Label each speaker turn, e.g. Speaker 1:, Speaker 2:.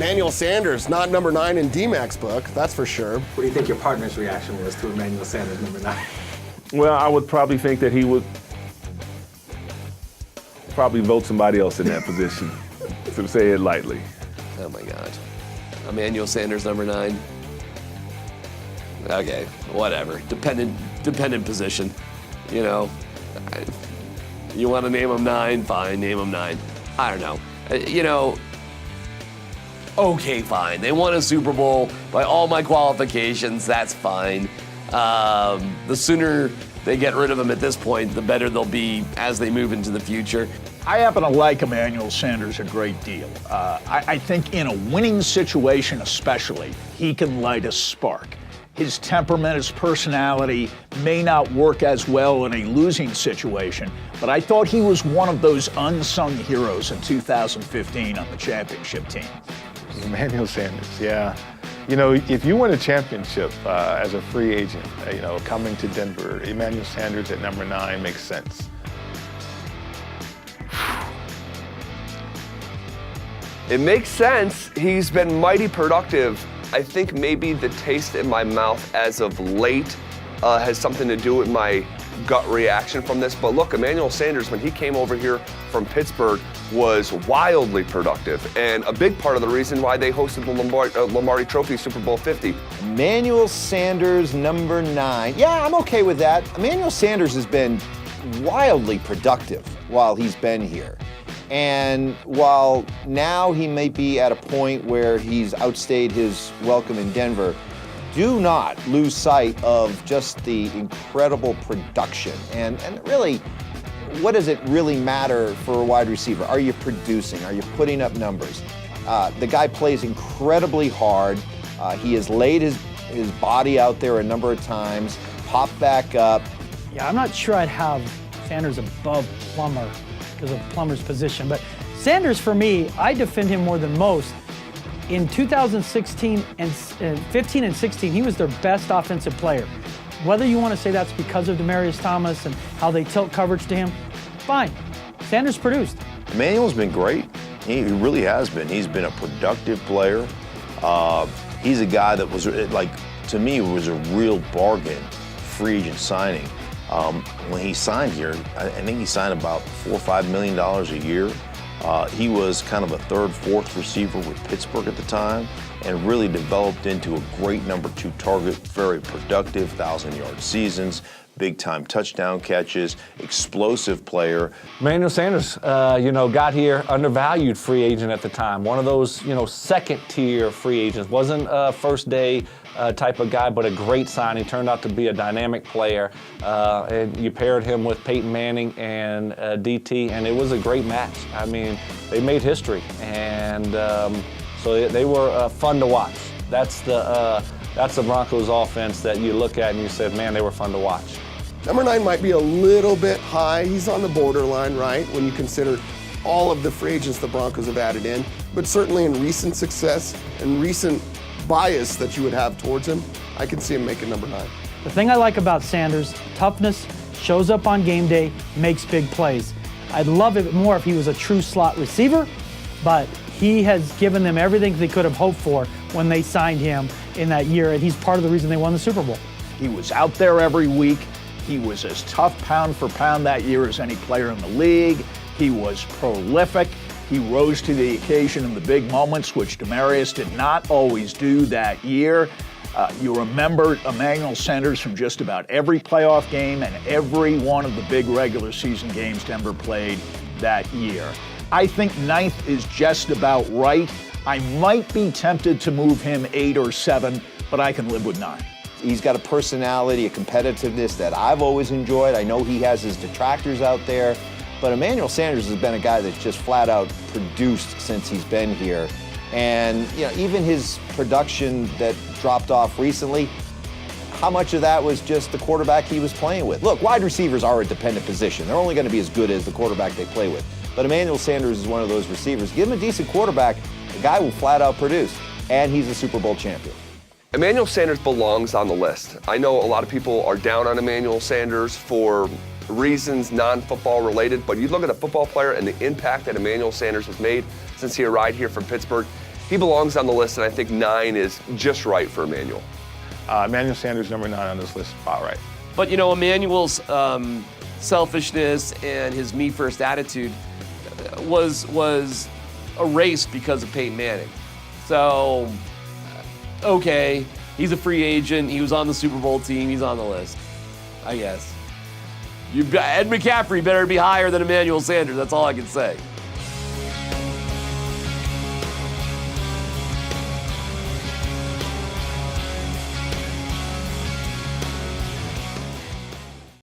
Speaker 1: Emmanuel Sanders, not number 9 in DMac's book, that's for sure.
Speaker 2: What do you think your partner's reaction was to Emmanuel Sanders, number 9?
Speaker 3: Well, I would probably think that he would probably vote somebody else in that position, to say it lightly.
Speaker 4: Oh my God. Emmanuel Sanders, number 9. Okay, whatever. Dependent position. You know, you want to name him 9? Fine, name him 9. I don't know. You know, okay, fine. They won a Super Bowl by all my qualifications. That's fine. The sooner they get rid of him at this point, the better they'll be as they move into the future.
Speaker 5: I happen to like Emmanuel Sanders a great deal. I think in a winning situation especially, he can light a spark. His temperament, his personality may not work as well in a losing situation, but I thought he was one of those unsung heroes in 2015 on the championship team.
Speaker 6: Emmanuel Sanders, yeah. You know, if you win a championship as a free agent, you know, coming to Denver, Emmanuel Sanders at number 9 makes sense.
Speaker 7: It makes sense. He's been mighty productive. I think maybe the taste in my mouth as of late has something to do with my gut reaction from this. But look, Emmanuel Sanders, when he came over here from Pittsburgh, was wildly productive. And a big part of the reason why they hosted the Lombardi Trophy Super Bowl 50.
Speaker 8: Emmanuel Sanders, number 9. Yeah, I'm okay with that. Emmanuel Sanders has been wildly productive while he's been here. And while now he may be at a point where he's outstayed his welcome in Denver, do not lose sight of just the incredible production. And really, what does it really matter for a wide receiver? Are you producing? Are you putting up numbers? The guy plays incredibly hard. He has laid his body out there a number of times, popped back up.
Speaker 9: Yeah, I'm not sure I'd have Sanders above Plummer because of Plummer's position. But Sanders, for me, I defend him more than most. In 2016 and 15 and 16, he was their best offensive player. Whether you want to say that's because of Demaryius Thomas and how they tilt coverage to him, fine. Sanders produced.
Speaker 10: Emmanuel's been great. He really has been. He's been a productive player. He's a guy that was, like, to me, was a real bargain free agent signing. When he signed here, I think he signed about $4 or $5 million a year. He was kind of a third, fourth receiver with Pittsburgh at the time and really developed into a great number 2 target, very productive, 1,000-yard seasons, big-time touchdown catches, explosive player.
Speaker 3: Emmanuel Sanders, got here undervalued free agent at the time. One of those, second-tier free agents. Wasn't a first-day type of guy, but a great signing. Turned out to be a dynamic player. And you paired him with Peyton Manning and DT, and it was a great match. I mean, they made history, and so they were fun to watch. That's the Broncos offense that you look at and you said, man, they were fun to watch.
Speaker 1: Number 9 might be a little bit high. He's on the borderline, right, when you consider all of the free agents the Broncos have added in. But certainly in recent success and recent bias that you would have towards him, I can see him making number 9.
Speaker 9: The thing I like about Sanders, toughness, shows up on game day, makes big plays. I'd love it more if he was a true slot receiver, but he has given them everything they could have hoped for when they signed him in that year, and he's part of the reason they won the Super Bowl.
Speaker 5: He was out there every week. He was as tough pound for pound that year as any player in the league. He was prolific. He rose to the occasion in the big moments, which Demaryius did not always do that year. You remember Emmanuel Sanders from just about every playoff game and every one of the big regular season games Denver played that year. I think 9th is just about right. I might be tempted to move him 8 or 7, but I can live with 9.
Speaker 8: He's got a personality, a competitiveness that I've always enjoyed. I know he has his detractors out there, but Emmanuel Sanders has been a guy that's just flat out produced since he's been here. And even his production that dropped off recently, how much of that was just the quarterback he was playing with? Look, wide receivers are a dependent position. They're only going to be as good as the quarterback they play with. But Emmanuel Sanders is one of those receivers. Give him a decent quarterback, the guy will flat out produce. And he's a Super Bowl champion.
Speaker 7: Emmanuel Sanders belongs on the list. I know a lot of people are down on Emmanuel Sanders for reasons non-football related, but you look at a football player and the impact that Emmanuel Sanders has made since he arrived here from Pittsburgh, he belongs on the list, and I think 9 is just right for Emmanuel.
Speaker 6: Emmanuel Sanders, number 9 on this list, about right.
Speaker 4: But you know, Emmanuel's selfishness and his me-first attitude was erased because of Peyton Manning. So, okay, he's a free agent. He was on the Super Bowl team. He's on the list, I guess. Ed McCaffrey better be higher than Emmanuel Sanders. That's all I can say.